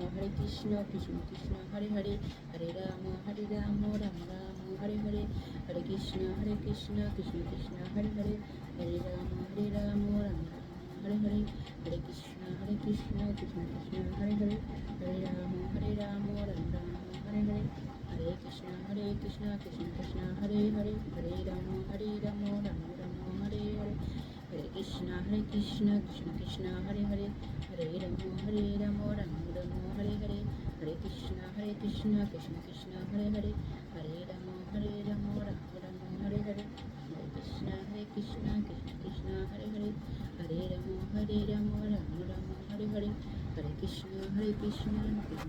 Hare Krishna Krishna Krishna Hare Hare Hare Ram Ram Ram Hare Hare Hare Krishna Krishna Krishna Hare Hare Hare Ram Ram Ram Hare Hare Hare Krishna Krishna Krishna Hare Hare Hare Ram Ram Ram Hare Hare Hare Krishna Krishna Krishna Hare Hare Hare Ram Ram Ram Hare Hare Hare Krishna Krishna Krishna Hare Hare Hare Ram Ram Ram Hare Hare Hare Krishna Krishna Krishna Hare Hare Hare Ram Ram Ram Hare Hare Hare Krishna Krishna Krishna Hare Hare Hare Ram Ram Ram Ram Hare Hare Hare Krishna Krishna